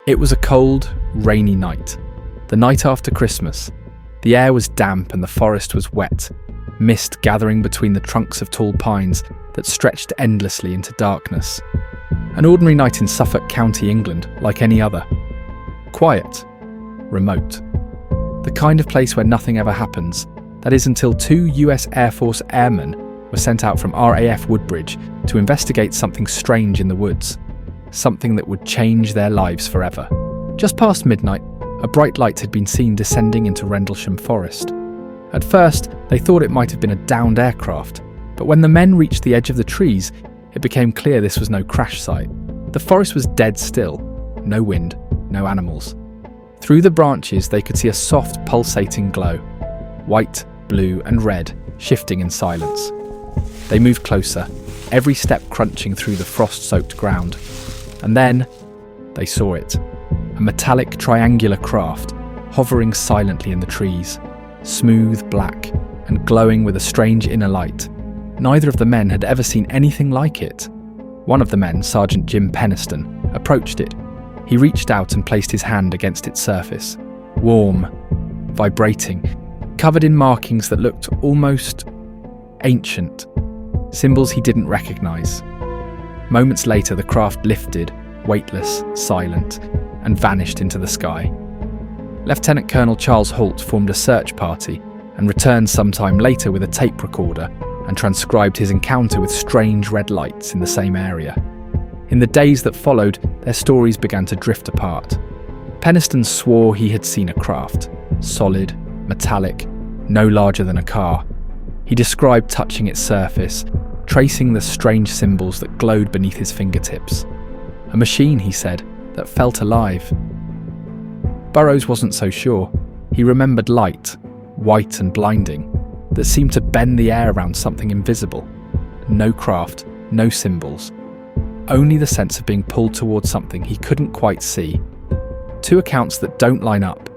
It was a cold, rainy night. The night after Christmas. The air was damp and the forest was wet, mist gathering between the trunks of tall pines that stretched endlessly into darkness. An ordinary night in Suffolk County, England, like any other. Quiet. Remote. The kind of place where nothing ever happens. That is until 2 US Air Force airmen were sent out from RAF Woodbridge to investigate something strange in the woods. Something that would change their lives forever. Just past midnight, a bright light had been seen descending into Rendlesham Forest. At first, they thought it might have been a downed aircraft, but when the men reached the edge of the trees, it became clear this was no crash site. The forest was dead still. No wind, no animals. Through the branches, they could see a soft, pulsating glow. White, blue, and red, shifting in silence. They moved closer, every step crunching through the frost-soaked ground. And then, they saw it. A metallic, triangular craft, hovering silently in the trees. Smooth, black, and glowing with a strange inner light. Neither of the men had ever seen anything like it. One of the men, Sergeant Jim Penniston, approached it. He reached out and placed his hand against its surface. Warm, vibrating, covered in markings that looked almost ancient. Symbols he didn't recognize. Moments later, the craft lifted, weightless, silent, and vanished into the sky. Lieutenant Colonel Charles Holt formed a search party and returned sometime later with a tape recorder and transcribed his encounter with strange red lights in the same area. In the days that followed, their stories began to drift apart. Penniston swore he had seen a craft, solid, metallic, no larger than a car. He described touching its surface, tracing the strange symbols that glowed beneath his fingertips. A machine, he said, that felt alive. Burroughs wasn't so sure. He remembered light, white and blinding, that seemed to bend the air around something invisible. No craft, no symbols. Only the sense of being pulled towards something he couldn't quite see. Two accounts that don't line up,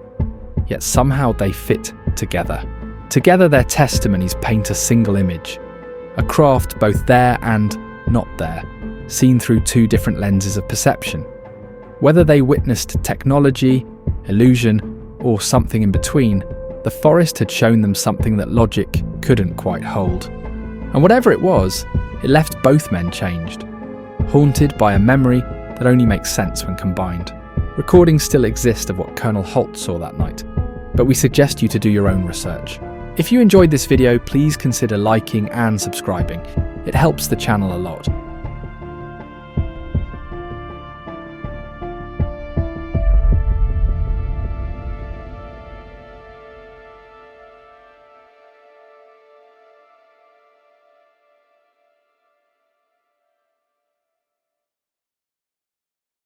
yet somehow they fit together. Together their testimonies paint a single image. A craft both there and not there, seen through two different lenses of perception. Whether they witnessed technology, illusion, or something in between, the forest had shown them something that logic couldn't quite hold. And whatever it was, it left both men changed. Haunted by a memory that only makes sense when combined. Recordings still exist of what Colonel Holt saw that night, but we suggest you to do your own research. If you enjoyed this video, please consider liking and subscribing. It helps the channel a lot.